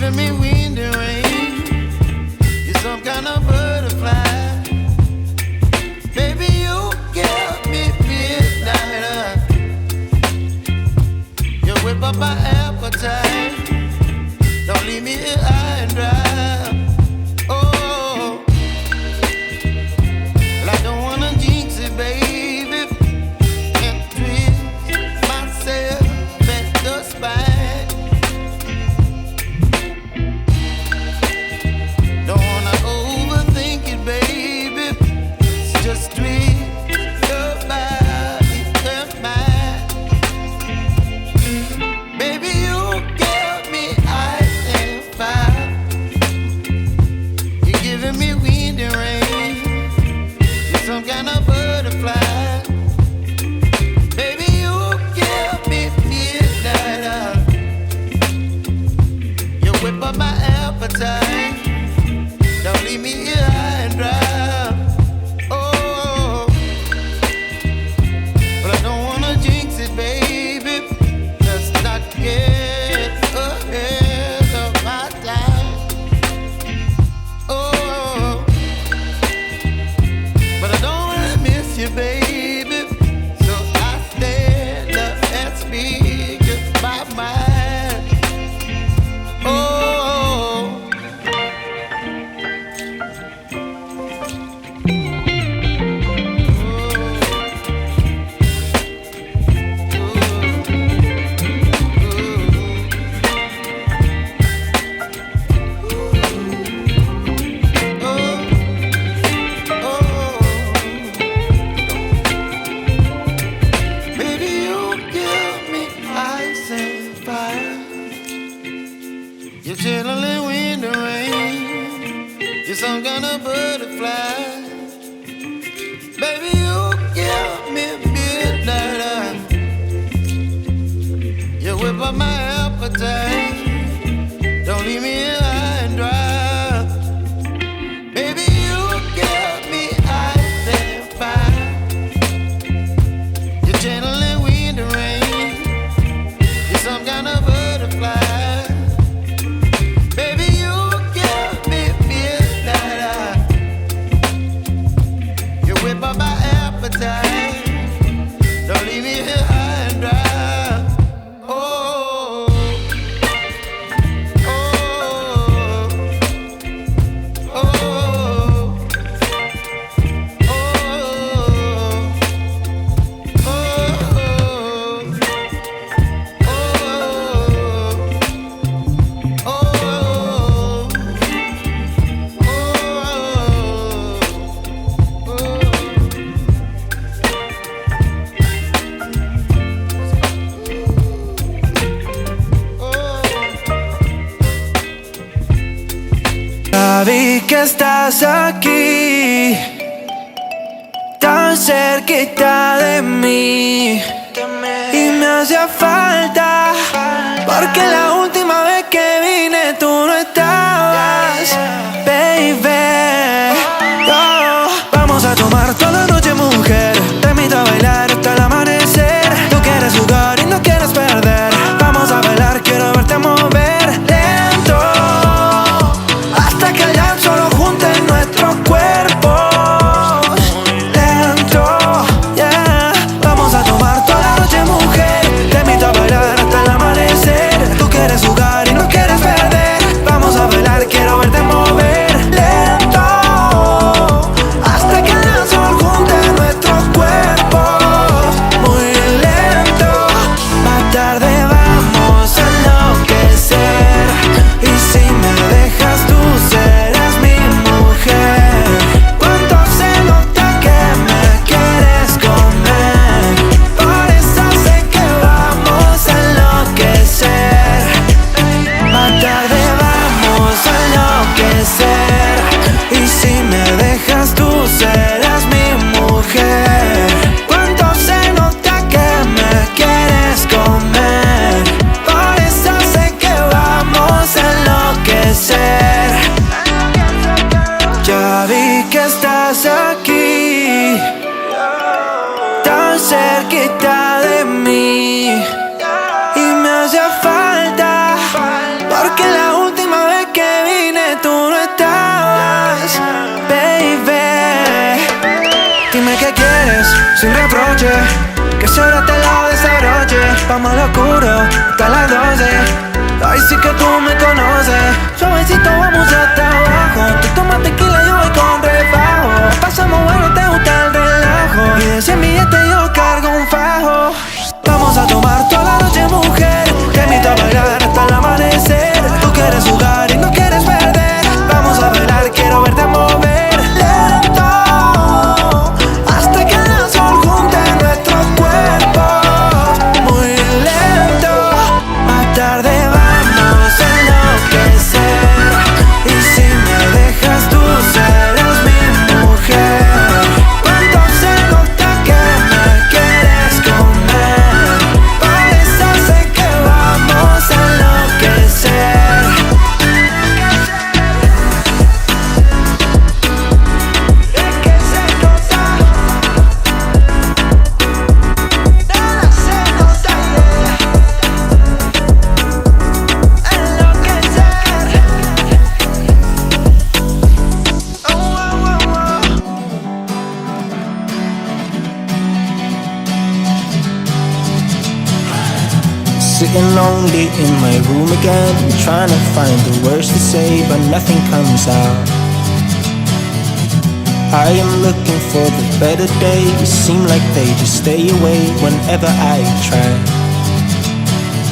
giving me wind and rain. You're some kind of butterfly. Baby, you give me midnight. You whip up my appetite. Don't leave me here high and dry. Oh, well, I don't wanna jinx it, baby, and twist myself at the spine. Don't wanna overthink it, baby. It's just twist your body and mine. Baby, you give me ice and fire. You're giving me wind and rain. You're some kind of butterfly. Baby, you give me midnight. You whip up my appetite. Don't leave me here high and dry. Oh, but I don't wanna jinx it, baby. Let's not get ahead of my time. Oh, but I don't wanna miss you, baby. So I stand up and speak just my mind. Oh. Baby, you give me ice and fire. You're chilling wind and rain. You're some kind of butterfly. Baby, you give me midnight. You whip up my appetite. Don't leave me here high and dry. Baby, you give me ice and fire. You're channeling wind and rain. You're some kind of butterfly. Baby, you give me midnight. You whip up my appetite. Don't leave me here high and dry. Oh, oh, oh, oh, Ya vi que estás aquí, tan cerquita de mí, y me hacía falta, porque la última vez que vine tú no estabas, baby. Oh, vamos a tomar toda la noche, mujer, te invito a bailar hasta el amanecer. Tú quieres jugar y no quieres perder. Vamos a bailar, quiero verte mover lento, hasta que el llanto solo junte nuestros cuerpos. Lento, yeah. Vamos a tomar toda la noche, mujer, te invito a bailar hasta el amanecer. Tú quieres jugar y no quieres perder. Vamos a si ahora te lo desabroche. Vamos a lo oscuro, hasta las 12. Ay, sí que tú me conoces. Suavecito, vamos hasta abajo. Tú tomas tequila, yo voy con refajo. Pasamos bueno, te gusta el relajo. Y de 100 billetes yo cargo un fajo. Vamos a tomar toda la noche, mujer. Te invito a bailar hasta el amanecer. Tú quieres jugar y no quieres perder. Vamos a bailar, quiero verte mover lento, hasta que el sol junte nuestros cuerpos. Muy lento, más tarde vamos a enloquecer. Y si me dejas tú serás mi mujer. Cuando se nota que me quieres comer, por eso sé que vamos a enloquecer. Sitting lonely in my room again, trying to find the words to say, but nothing comes out. I am looking for the better days, seem like they just stay away whenever I try.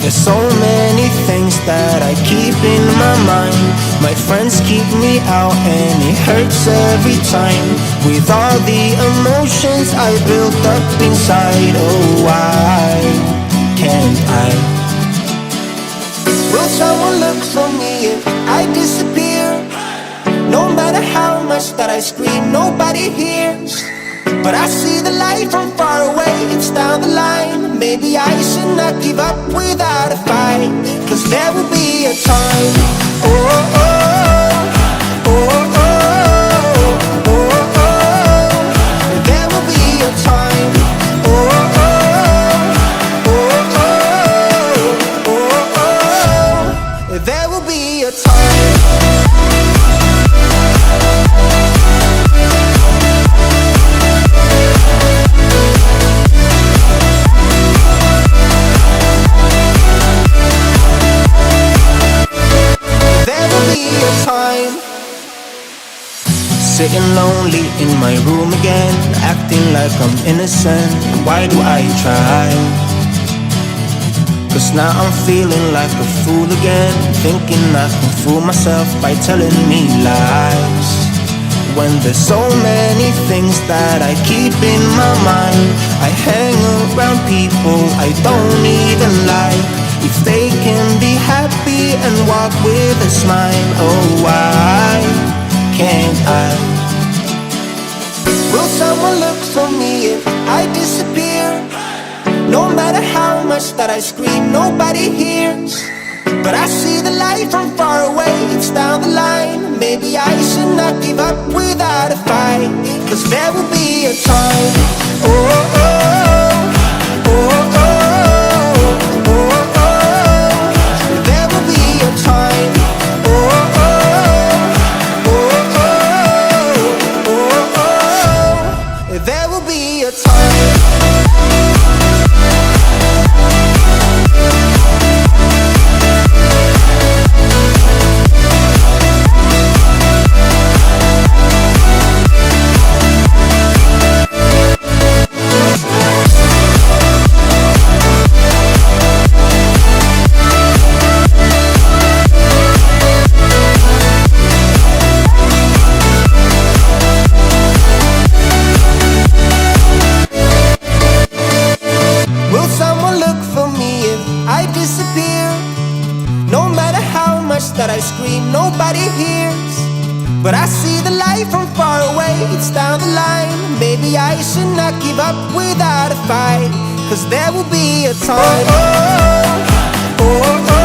There's so many things that I keep in my mind. My friends keep me out and it hurts every time. With all the emotions I built up inside, oh why can't I? Will someone look for me if I disappear? No matter how much that I scream, nobody hears. But I see the light from far away, it's down the line. Maybe I should not give up without a fight, 'cause there will be a time. Oh, oh, oh, oh, oh, oh, oh. There will be a time. Oh, oh, oh, oh, oh, oh, oh. There will be a time. Sitting lonely in my room again, acting like I'm innocent. Why do I try? 'Cause now I'm feeling like a fool again, thinking I can fool myself by telling me lies. When there's so many things that I keep in my mind, I hang around people I don't even like. If they can be happy and walk with a smile, oh why can't I? Will someone look for me if I disappear? No matter how much that I scream, nobody hears. But I see the light from far away, it's down the line. Maybe I should not give up without a fight, 'cause there will be a time. Oh, oh, oh, oh, oh, oh, oh. There will be a time. Oh, oh, oh, oh, oh, oh. There will be a time. That I scream, nobody hears. But I see the light from far away, it's down the line. Maybe I should not give up without a fight, 'cause there will be a time. Oh, oh, oh, oh.